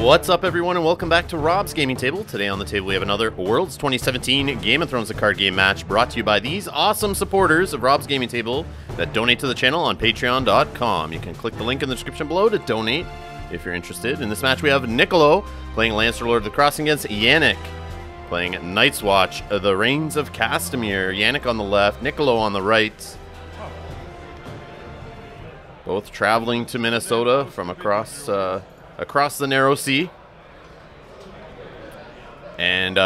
What's up, everyone, and welcome back to Rob's Gaming Table. Today on the table we have another Worlds 2017 Game of Thrones the card game match brought to you by these awesome supporters of Rob's Gaming Table that donate to the channel on patreon.com. You can click the link in the description below to donate if you're interested. In this match we have Nicolo playing Lannister Lord of the Crossing against Yannick playing Night's Watch, the Reigns of Castamere. Yannick on the left, Nicolo on the right. Both traveling to Minnesota from across the narrow sea. And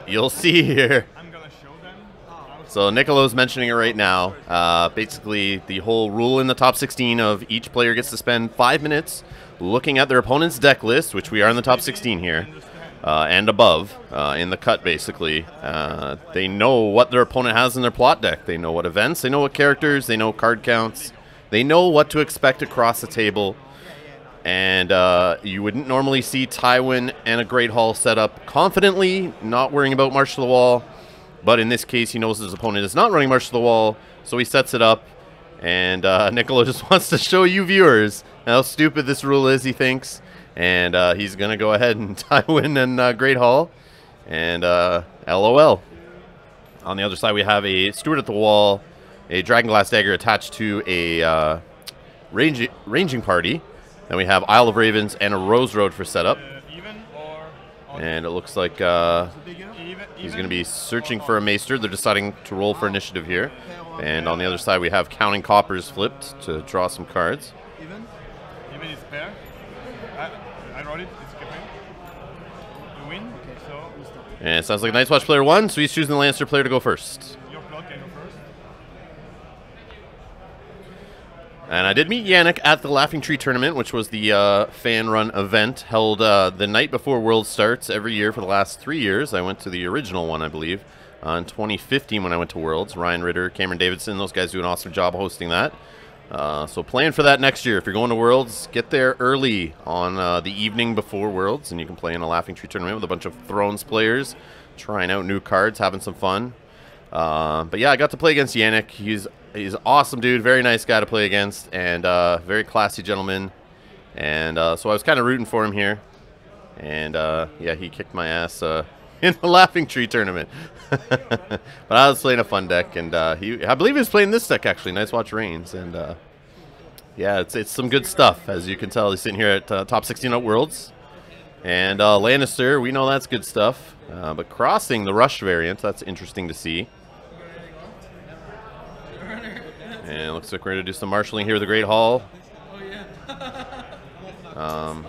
you'll see here. I'm gonna show them. So Nicolo's mentioning it right now. Basically, the whole rule in the top 16 of each player gets to spend 5 minutes looking at their opponent's deck list, which we are in the top 16 here, and above, in the cut, basically. They know what their opponent has in their plot deck. They know what events, they know what characters, they know card counts. They know what to expect across the table. And you wouldn't normally see Tywin and a Great Hall set up confidently, not worrying about March to the Wall. But in this case, he knows his opponent is not running March to the Wall, so he sets it up. And Nicolo just wants to show you viewers how stupid this rule is, he thinks. And he's going to go ahead and Tywin and Great Hall. And LOL. On the other side, we have a Steward at the Wall, a Dragonglass Dagger attached to a ranging party. Then we have Isle of Ravens and a Rose Road for setup. And it looks like he's going to be searching for a Maester. They're deciding to roll for initiative here. And on the other side, we have Counting Coppers flipped to draw some cards. Even is pair. I wrote it. It's skipping. You win. Okay, so we start. And it sounds like Night's Watch player won, so he's choosing the Lannister player to go first. Your plot can go first. And I did meet Yannick at the Laughing Tree Tournament, which was the fan-run event held the night before World starts every year for the last 3 years. I went to the original one, I believe, in 2015 when I went to Worlds. Ryan Ritter, Cameron Davidson, those guys do an awesome job hosting that. So plan for that next year. If you're going to Worlds, get there early on the evening before Worlds, and you can play in a Laughing Tree Tournament with a bunch of Thrones players, trying out new cards, having some fun. But yeah, I got to play against Yannick. He's an awesome dude, very nice guy to play against, and very classy gentleman. And so I was kind of rooting for him here. And yeah, he kicked my ass in the Laughing Tree Tournament. But I was playing a fun deck, and I believe he was playing this deck actually, Night's Watch Reigns. And yeah, it's some good stuff, as you can tell. He's sitting here at top 16 at Worlds. And Lannister, we know that's good stuff. But crossing the Rush variant, that's interesting to see. And it looks like we're going to do some marshalling here with the Great Hall. So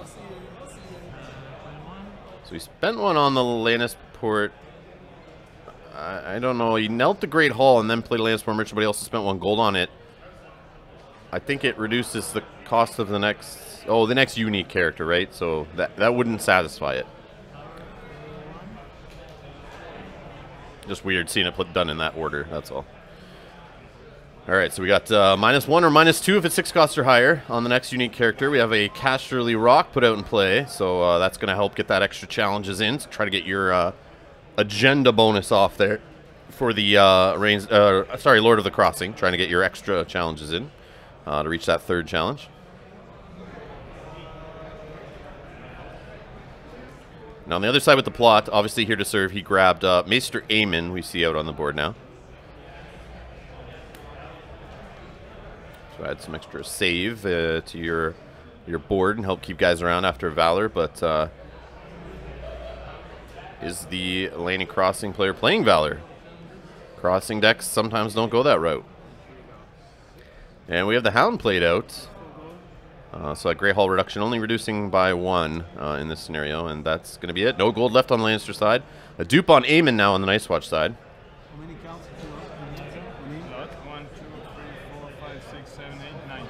he spent one on the Lannisport. I don't know. He knelt the Great Hall and then played Lannisport Merchant, but he also spent 1 gold on it. I think it reduces the cost of the next... Oh, the next unique character, right? So that wouldn't satisfy it. Just weird seeing it done in that order, that's all. Alright, so we got -1 or -2 if it's 6 costs or higher on the next unique character. We have a Casterly Rock put out in play, so that's going to help get that extra challenges in to try to get your agenda bonus off there for the Lord of the Crossing, trying to get your extra challenges in to reach that 3rd challenge. Now on the other side with the plot, obviously here to serve, he grabbed Maester Aemon, we see out on the board now. So add some extra save to your board and help keep guys around after Valor, but is the Laney Crossing player playing Valor? Crossing decks sometimes don't go that route. And we have the Hound played out. So that Grey Hall reduction only reducing by 1 in this scenario, and that's going to be it. No gold left on the Lannister side. A dupe on Aemon now on the Night's Watch side. How many counts? 1, 2, 3, 4, 5, 6, 7, 8, 9.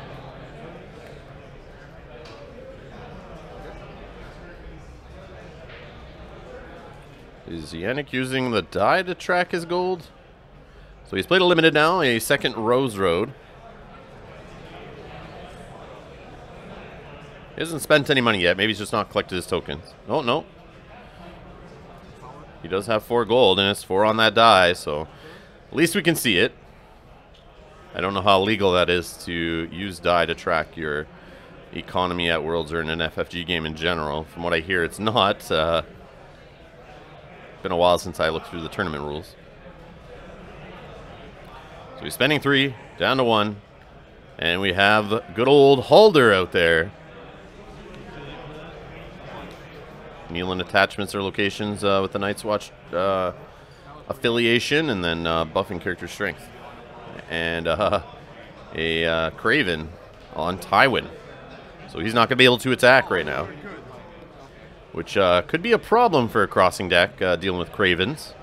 Is Yannick using the die to track his gold? So he's played a limited now, a 2nd Rose Road. He hasn't spent any money yet. Maybe he's just not collected his tokens. Oh, no. He does have 4 gold, and it's 4 on that die, so at least we can see it. I don't know how legal that is to use die to track your economy at Worlds or in an FFG game in general. From what I hear, it's not. Been a while since I looked through the tournament rules. So he's spending 3, down to 1. And we have good old Halder out there. Kneeling attachments or locations with the Night's Watch affiliation, and then buffing character strength. And a Craven on Tywin. So he's not going to be able to attack right now, which could be a problem for a crossing deck dealing with Cravens.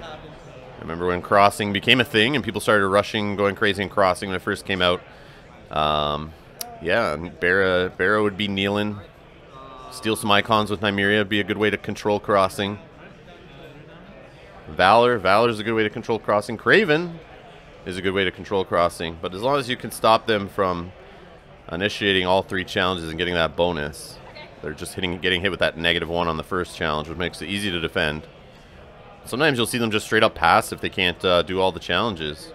I remember when crossing became a thing and people started rushing, going crazy and crossing when it first came out. Yeah, and Barra would be kneeling. Steal some icons with Nymeria would be a good way to control crossing. Valor's a good way to control crossing. Craven is a good way to control crossing. But as long as you can stop them from initiating all 3 challenges and getting that bonus, they're just getting hit with that -1 on the first challenge, which makes it easy to defend. Sometimes you'll see them just straight up pass if they can't do all the challenges.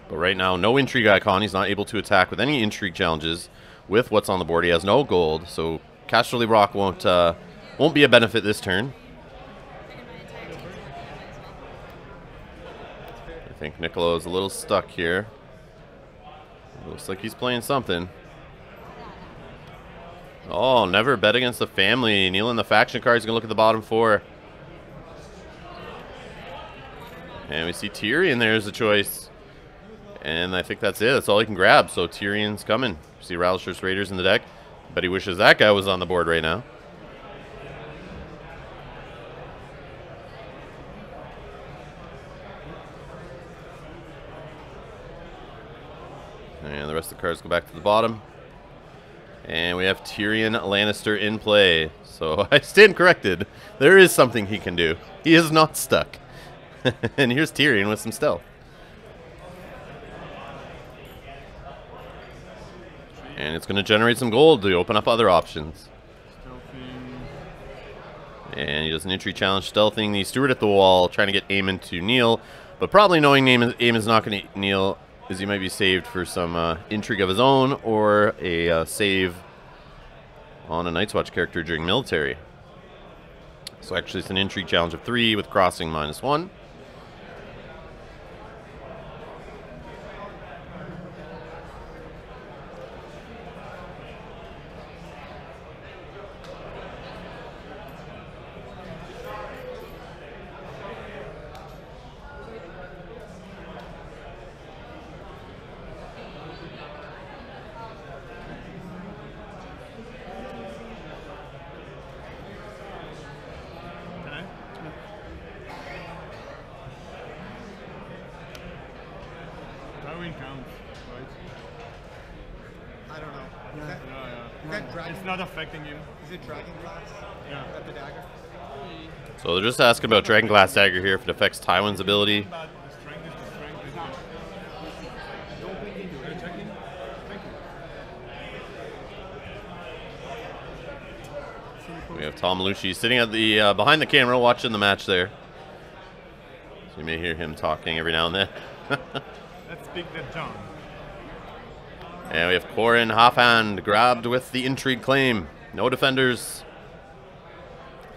But right now, no intrigue icon. He's not able to attack with any intrigue challenges with what's on the board. He has no gold, so Casterly Rock won't be a benefit this turn. I think Nicolo is a little stuck here. Looks like he's playing something. Oh, never bet against the family. Kneeling the faction card. He's going to look at the bottom 4. And we see Tyrion there as a choice. And I think that's it. That's all he can grab. So Tyrion's coming. See Ralisher's Raiders in the deck. But he wishes that guy was on the board right now. And the rest of the cards go back to the bottom. And we have Tyrion Lannister in play. So I stand corrected. There is something he can do. He is not stuck. And here's Tyrion with some stealth. And it's going to generate some gold to open up other options. And he does an entry challenge stealthing the Steward at the wall, trying to get Aemon to kneel. But probably knowing Aemon's not going to kneel, is he might be saved for some intrigue of his own, or a save on a Night's Watch character during military. So actually it's an intrigue challenge of 3 with crossing -1. I don't know. Is that dragon? It's not affecting him. Is it dragon glass? Yeah. Is that the dagger? So they're just asking about Dragon Glass Dagger here, if it affects Tywin's ability. We have Tom Lucci sitting at the behind the camera watching the match there. So you may hear him talking every now and then. Let's speak to John. And we have Corin Halfhand grabbed with the intrigue claim. No defenders.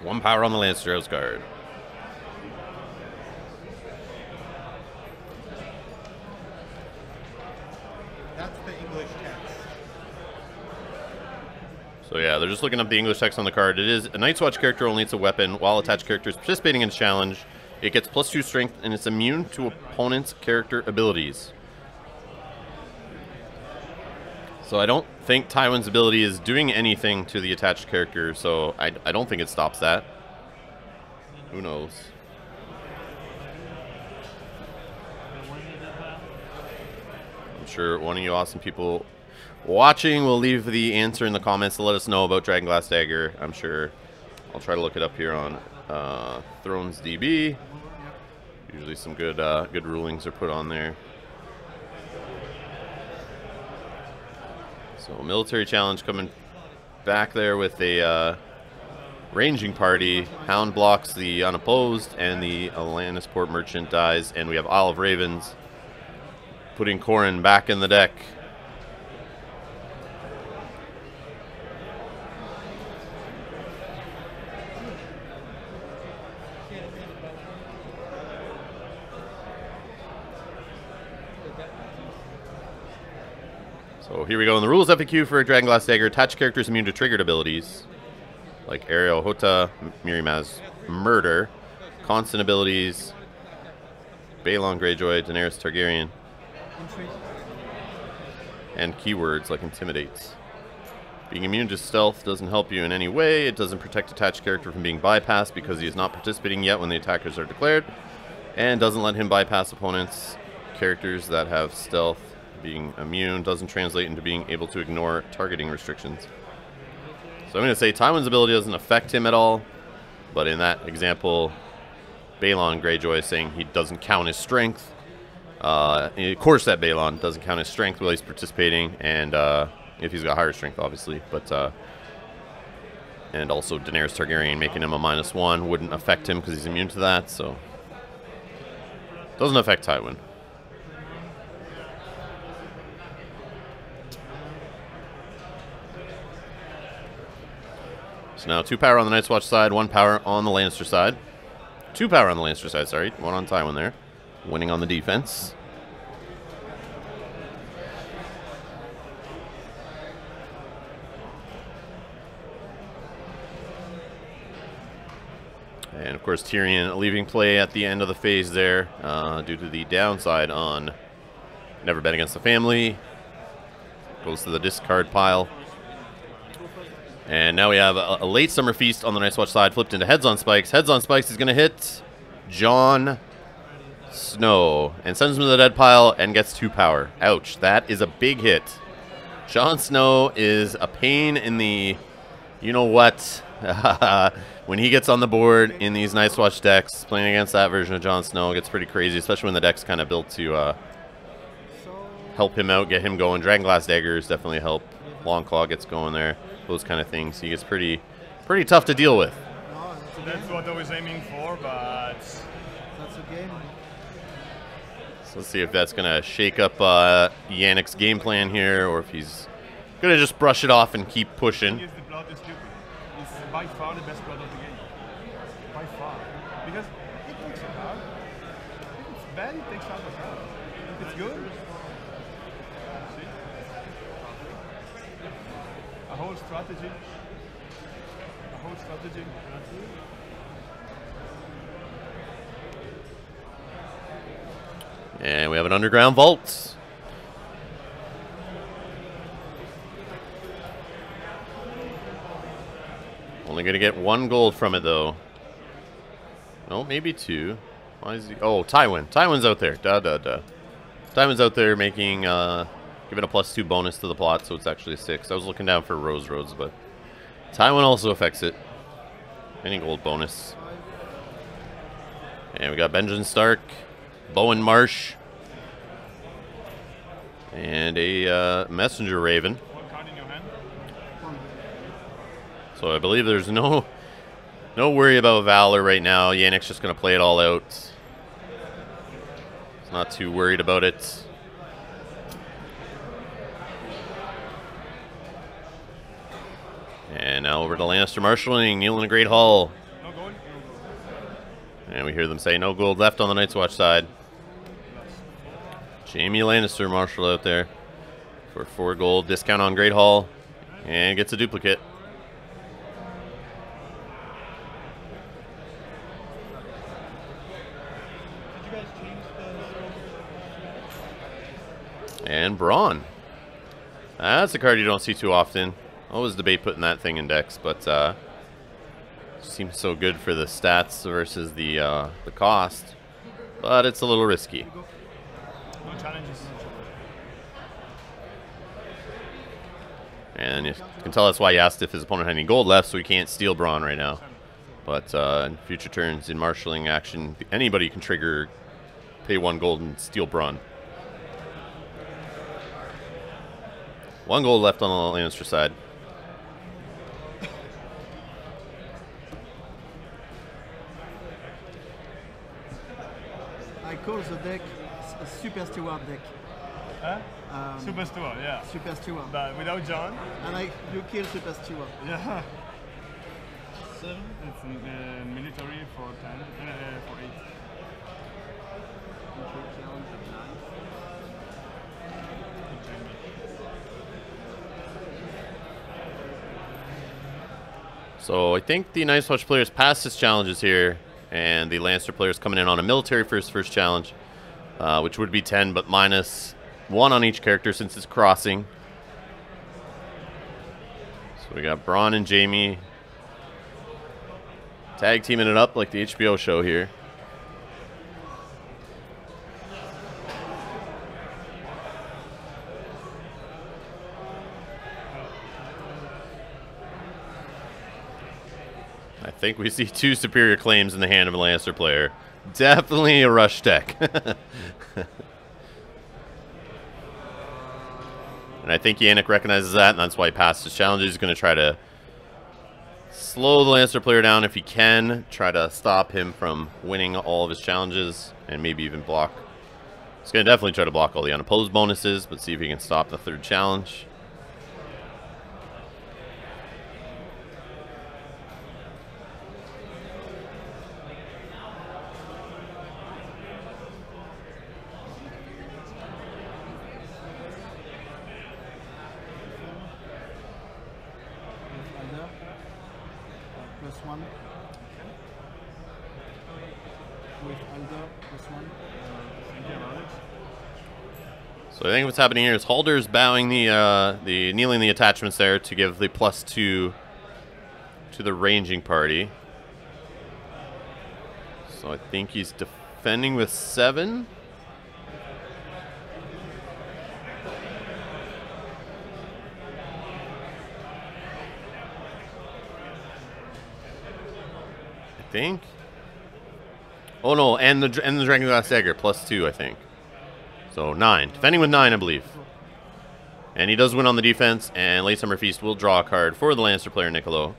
1 power on the Lannister house card. That's the English text. So yeah, they're just looking up the English text on the card. It is a Night's Watch character only. It's a weapon. While attached characters participating in a challenge, it gets +2 strength and it's immune to opponent's character abilities. So I don't think Tywin's ability is doing anything to the attached character, so I don't think it stops that. Who knows? I'm sure one of you awesome people watching will leave the answer in the comments to let us know about Dragon Glass Dagger. I'm sure I'll try to look it up here on Thrones DB. Usually some good good rulings are put on there. So military challenge coming back there with a ranging party. Hound blocks the unopposed, and the Lannisport Merchant dies, and we have Isle of Ravens putting Corrin back in the deck. So here we go in the rules FAQ for a Dragonglass Dagger. Attached characters immune to triggered abilities like Ariel, Hota, Mirimaz, Murder. Constant abilities, Balon Greyjoy, Daenerys Targaryen. And keywords like Intimidates. Being immune to stealth doesn't help you in any way. It doesn't protect attached character from being bypassed because he is not participating yet when the attackers are declared. And doesn't let him bypass opponents' characters that have stealth. Being immune doesn't translate into being able to ignore targeting restrictions. So I'm going to say Tywin's ability doesn't affect him at all. But in that example, Balon Greyjoy is saying he doesn't count his strength. Of course that Balon doesn't count his strength while he's participating. And if he's got higher strength, obviously. But and also Daenerys Targaryen making him a -1 wouldn't affect him because he's immune to that. So doesn't affect Tywin. So now 2 power on the Night's Watch side, 1 power on the Lannister side. 2 power on the Lannister side, sorry. 1 on Tywin there. Winning on the defense. And of course Tyrion leaving play at the end of the phase there due to the downside on Never Bet Against the Family. Goes to the discard pile. And now we have a late summer feast on the Night's Watch side, flipped into Heads on Spikes. Heads on Spikes is going to hit Jon Snow and sends him to the dead pile and gets 2 power. Ouch, that is a big hit. Jon Snow is a pain in the you-know-what when he gets on the board in these Night's Watch decks. Playing against that version of Jon Snow gets pretty crazy, especially when the deck's kind of built to help him out, get him going. Dragonglass Daggers definitely help. Long Claw gets going there. Those kind of things. He gets pretty tough to deal with. So that's what I was aiming for, but that's a game. So let's see if that's going to shake up Yannick's game plan here, or if he's going to just brush it off and keep pushing. the blood is stupid. It's by far the best blood of the game. By far. Because it takes it out. If it's bad, it takes out the blood. If it's good, see? A whole strategy. A whole strategy. And we have an underground vault. Only going to get 1 gold from it, though. No, maybe 2. Why is he? Oh, Tywin. Tywin's out there. Tywin's out there making, giving a +2 bonus to the plot, so it's actually a 6. I was looking down for Rose Roads, but Tywin also affects it. Any gold bonus. And we got Benjamin Stark, Bowen Marsh, and a Messenger Raven. One card in your hand. So I believe there's no worry about Valor right now. Yannick's just going to play it all out. He's not too worried about it. And now over to Lannister marshalling, Neil in the Great Hall. No gold. And we hear them say no gold left on the Night's Watch side. Jaime Lannister marshal out there for 4 gold. Discount on Great Hall. And gets a duplicate. Did you guys change the... And Braun. That's a card you don't see too often. Always debate putting that thing in decks, but seems so good for the stats versus the cost. But it's a little risky. No challenges. And you can tell that's why he asked if his opponent had any gold left, so he can't steal Braun right now. But in future turns, in marshalling action, anybody can trigger, pay 1 gold and steal Braun. 1 gold left on the Lannister side. call the deck a Super Steward deck. Huh? Super Steward, yeah. Super Steward. But without John? And you kill Super Steward. Yeah. 7. It's in the military for 10, for 8. So I think the Nice Watch players passed his challenges here, and the Lannister players coming in on a military first challenge, which would be 10, but minus 1 on each character since it's crossing. So we got Braun and Jamie tag teaming it up like the HBO show here. I think we see 2 superior claims in the hand of a Lannister player. Definitely a rush deck. And I think Yannick recognizes that, and that's why he passed his challenge. He's going to try to slow the Lannister player down if he can, try to stop him from winning all of his challenges, and maybe even block. He's going to definitely try to block all the unopposed bonuses, but see if he can stop the 3rd challenge. +1. With Alder, +1. So I think what's happening here is Halder's bowing kneeling the attachments there to give the +2 to the ranging party. So I think he's defending with 7. I think. Oh no, and the Dragonglass Dagger +2, I think. So 9. Defending with 9, I believe. And he does win on the defense, and Late Summer Feast will draw a card for the Lannister player Nicolo.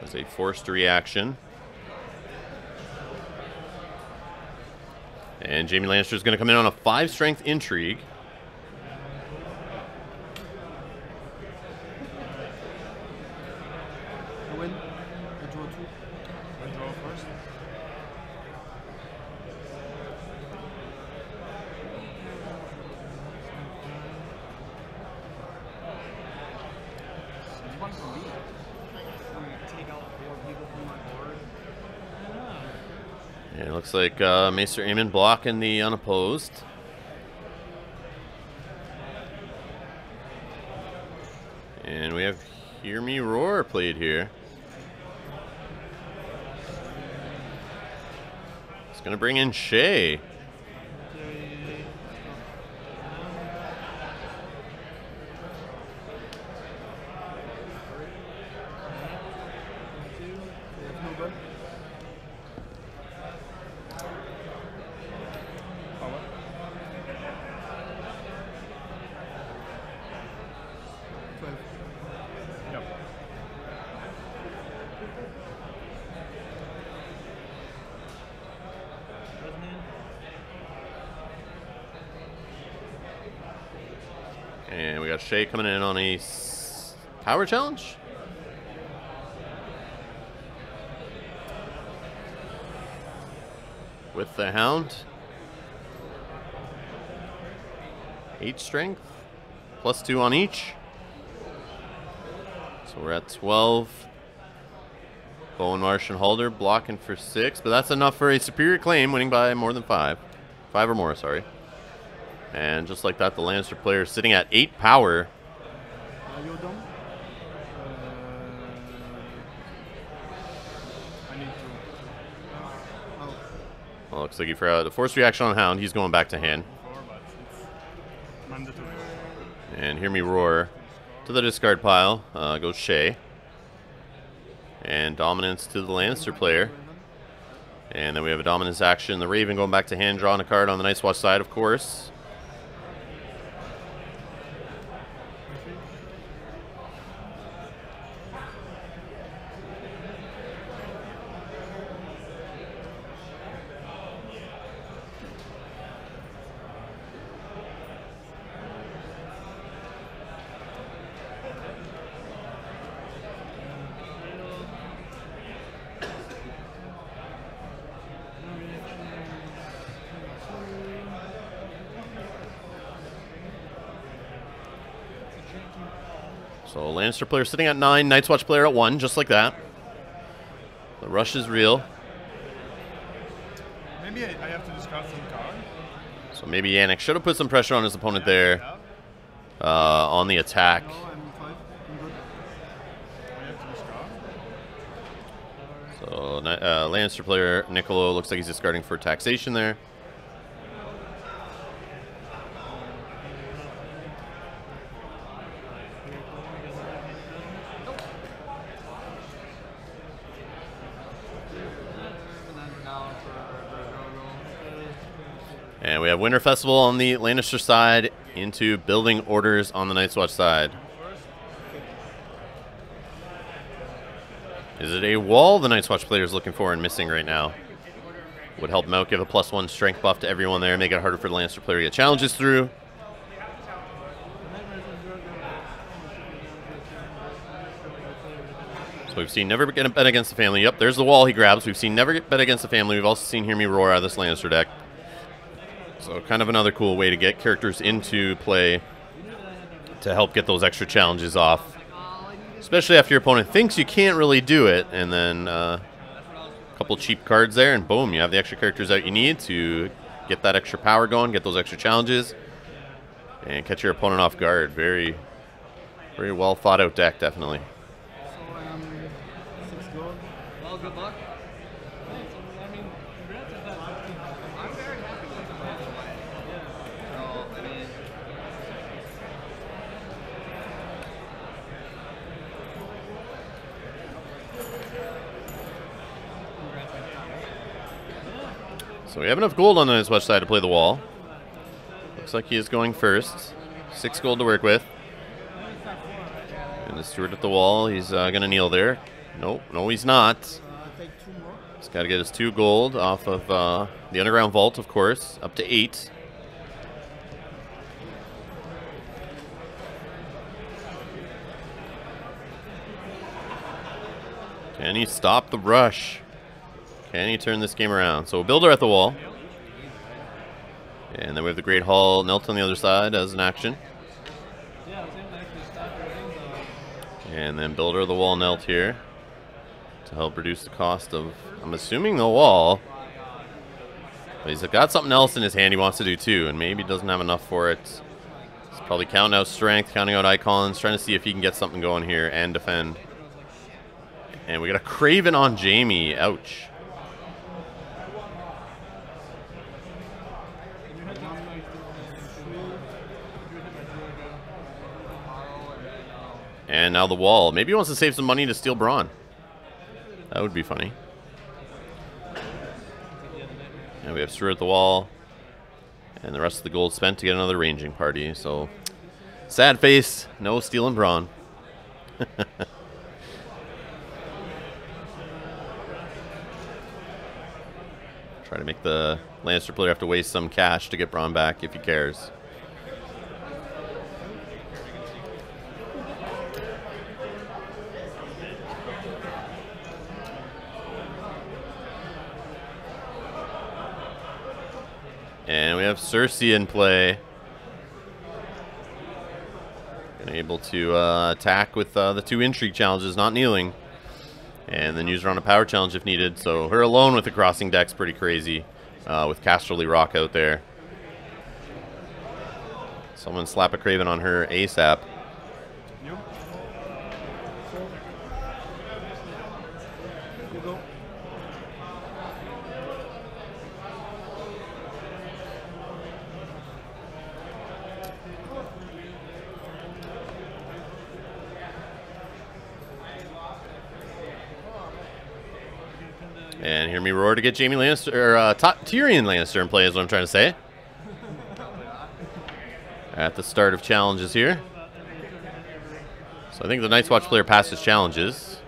As a forced reaction. And Jamie Lannister is going to come in on a 5 strength intrigue. I win. I draw 2. I draw first. It's 1 for me. Take out 4 people from my board. And it looks like Maester Aemon blocking the unopposed. And we have Hear Me Roar played here. It's going to bring in Shay. And we got Shay coming in on a power challenge. With the Hound. 8 strength. +2 on each. So we're at 12. Bowen, Marsh, and Halder blocking for 6. But that's enough for a superior claim, winning by more than 5. 5 or more, sorry. And just like that, the Lannister player is sitting at 8 power. You're done? I need to. Oh. Well, looks like he forgot the forced reaction on Hound. He's going back to hand. But it's mandatory. And Hear Me Roar to the discard pile. Goes Shay. And dominance to the Lannister player. And then we have a dominance action. The Raven going back to hand, drawing a card on the Night's Watch side, of course. So Lannister player sitting at 9, Night's Watch player at 1, just like that. The rush is real. Maybe I have to discard some card. So maybe Yannick should have put some pressure on his opponent there on the attack. No, I'm fine. I'm good. I have to discard. So Lannister player Nicolo looks like he's discarding for taxation there. And we have Winter Festival on the Lannister side into building orders on the Night's Watch side. Is it a wall the Night's Watch player is looking for and missing right now? Would help him out, give a +1 strength buff to everyone there, make it harder for the Lannister player to get challenges through. So we've seen never get a bet against the family. Yep, there's the wall he grabs. We've seen never get bet against the family. We've also seen Hear Me Roar out of this Lannister deck. So kind of another cool way to get characters into play to help get those extra challenges off. Especially after your opponent thinks you can't really do it, and then a couple cheap cards there, and boom, you have the extra characters that you need to get that extra power going, get those extra challenges, and catch your opponent off guard. Very, very well thought out deck, definitely. So 6 gold. Well, good luck. I mean, congrats on that. I'm very happy with the match. So, I mean, So we have enough gold on his Watch side to play the wall. Looks like he is going first. 6 gold to work with. And the Steward at the wall. He's going to kneel there. Nope, no he's not. take 2 more. He's got to get his 2 gold off of the Underground Vault, of course, up to 8. Can he stop the rush? Can he turn this game around? So Builder at the wall. And then we have the Great Hall Knelt on the other side as an action. And then Builder of the wall knelt here to help reduce the cost of, I'm assuming, the wall. But he's got something else in his hand he wants to do too, and maybe doesn't have enough for it. He's probably counting out strength, counting out icons, trying to see if he can get something going here and defend. And we got a Craven on Jamie. Ouch. And now the wall. Maybe he wants to save some money to steal Brawn. That would be funny. And we have Steward at the wall. And the rest of the gold spent to get another ranging party. So, sad face. No stealing Brawn. Try to make the Lannister player have to waste some cash to get Brawn back if he cares. And we have Cersei in play. And able to attack with the 2 intrigue challenges, not kneeling. And then use her on a power challenge if needed. So her alone with the crossing deck's pretty crazy. With Casterly Rock out there. Someone slap a Craven on her ASAP. And Hear Me Roar to get Jaime Lannister, or Tyrion Lannister in play is what I'm trying to say. At the start of challenges here. So I think the Night's Watch player passes challenges.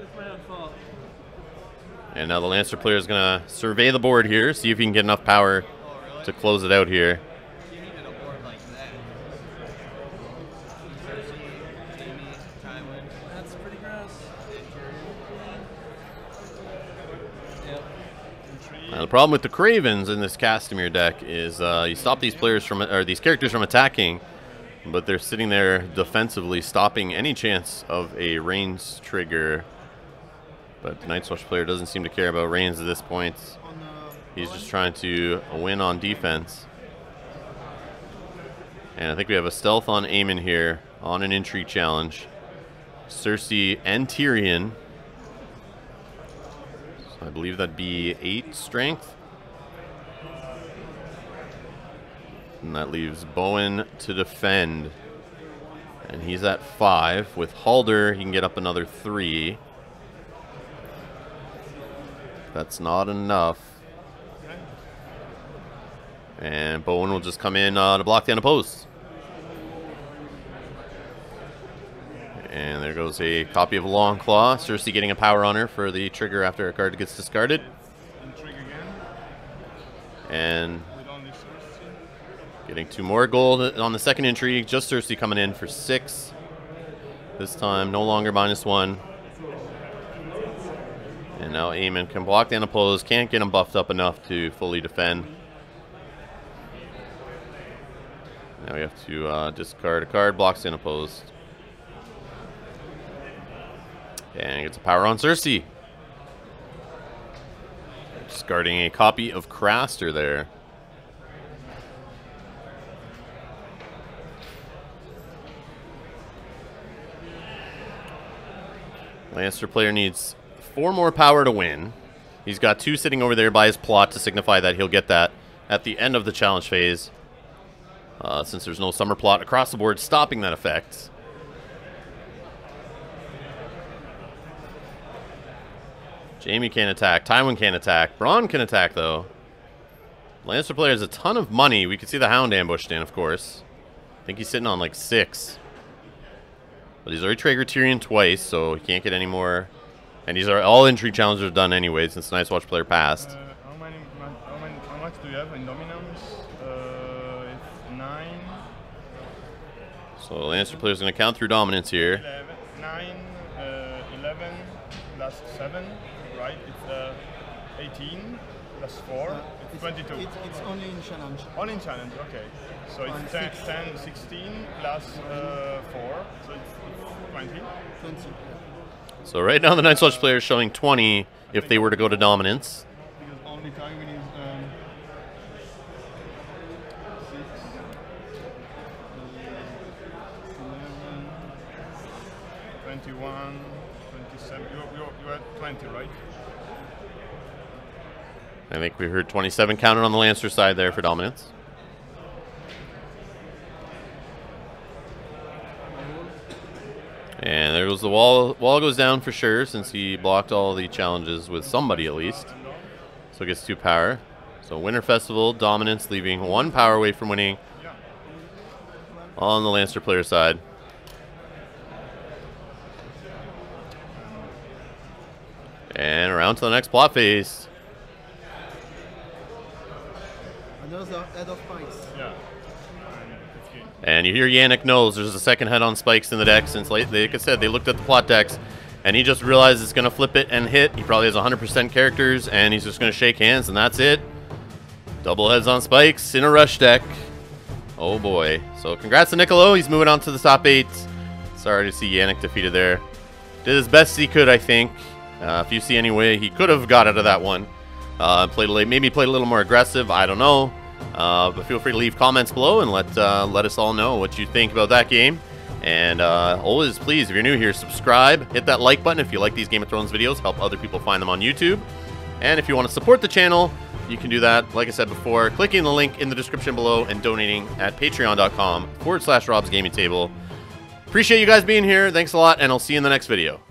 And now the Lannister player is going to survey the board here, see if he can get enough power to close it out here. Now, the problem with the Cravens in this Castamere deck is you stop these players from, or these characters from attacking, But they're sitting there defensively, stopping any chance of a Reigns trigger. But the Night's Watch player doesn't seem to care about Reigns at this point. He's just trying to win on defense. And I think we have a stealth on Eamon here on an intrigue challenge. Cersei and Tyrion. So I believe that'd be 8 strength. And that leaves Bowen to defend. And he's at 5. With Halder, he can get up another 3. That's not enough. And Bowen will just come in to block the unopposed. And there goes a copy of Longclaw. Cersei getting a power on her for the trigger after a card gets discarded. And getting 2 more gold on the second intrigue. Just Cersei coming in for 6. This time no longer -1. And now Eamon can block the unopposed. Can't get him buffed up enough to fully defend. Now we have to discard a card, blocks the unopposed. And gets a power on Cersei. Discarding a copy of Craster there. Lannister player needs 4 more power to win. He's got 2 sitting over there by his plot to signify that he'll get that at the end of the challenge phase. Since there's no summer plot across the board stopping that effect. Jaime can't attack. Tywin can't attack. Bronn can attack, though. Lannister player has a ton of money. We can see the Hound ambushed in, of course. I think he's sitting on like 6. But he's already triggered Tyrion twice, so he can't get any more. And these are all intrigue challenges are done anyway since the Night's Watch player passed. How much do you have in dominance? It's 9. So Lannister player's going to count through dominance here. 9, 11, that's 7, right? It's 18, that's 4, it's 22. It's only in challenge. Only in challenge, okay. So it's 10, 16 plus 4, so it's 20. 20. So right now the Night's Watch player is showing 20 if they were to go to dominance. Because only Tywin is 6, 11, 21, 27. You're at 20, right? I think we heard 27 counted on the Lannister side there for dominance. And there goes the wall. Wall goes down for sure since he blocked all the challenges with somebody at least. So it gets 2 power. So Winter Festival, dominance, leaving 1 power away from winning on the Lannister player side. And around to the next plot phase. Another head of spikes. Yeah. And you hear Yannick knows there's a second head on spikes in the deck since, like I said, they looked at the plot decks and he just realized it's going to flip it and hit. He probably has 100% characters and he's just going to shake hands and that's it. Double heads on spikes in a rush deck. Oh boy. So congrats to Nicolo. He's moving on to the top 8. Sorry to see Yannick defeated there. Did as best he could, I think. If you see any way he could have got out of that one. Maybe played a little more aggressive. I don't know. But feel free to leave comments below and let us all know what you think about that game. And always, please, if you're new here, subscribe. Hit that like button if you like these Game of Thrones videos. Help other people find them on YouTube. And if you want to support the channel, you can do that, like I said before, clicking the link in the description below and donating at patreon.com/RobsGamingTable. Appreciate you guys being here. Thanks a lot, and I'll see you in the next video.